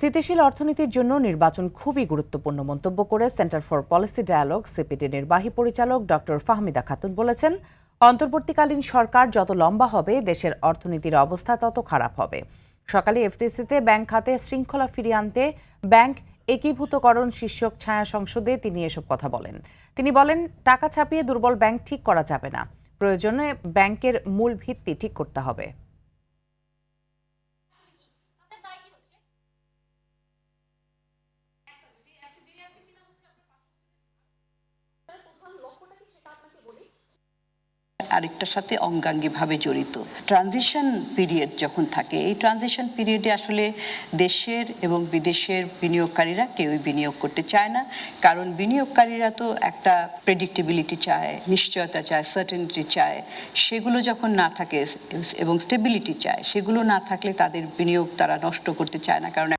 স্থিতিশীল অর্থনীতির জন্য নির্বাচন খুবই গুরুত্বপূর্ণ মন্তব্য করে Centre for Policy Dialogue CPD নির্বাহী পরিচালক ডক্টর ফাহমিদা খাতুন বলেছেন, অন্তর্বর্তীকালীন সরকার যত লম্বা হবে দেশের অর্থনীতির অবস্থা তত খারাপ হবে। সকালে এফটিসিতে ব্যাংক খাতে শৃঙ্খলা ফিরিয়ে আনতে ব্যাংক একীভূতকরণ শীর্ষক ছায়া সংসদে তিনি এসব কথা বলেন। তিনি বলেন, টাকা ছাপিয়ে দুর্বল ব্যাংক ঠিক করা যাবে না, প্রয়োজনে ব্যাংকের মূল ভিত্তি ঠিক করতে হবে। আরেকটার সাথে অঙ্গাঙ্গিভাবে জড়িত। ট্রানজিশন পিরিয়ড যখন থাকে, এই ট্রানজিশন পিরিয়ডে আসলে দেশের এবং বিদেশের বিনিয়োগকারীরা কেউই বিনিয়োগ করতে চায় না, কারণ বিনিয়োগকারীরা তো একটা প্রেডিক্টেবিলিটি চায়, নিশ্চয়তা চায়, সার্টেনিটি চায়। সেগুলো যখন না থাকে এবং স্টেবিলিটি চায়, সেগুলো না থাকলে তাদের বিনিয়োগ তারা নষ্ট করতে চায় না, কারণ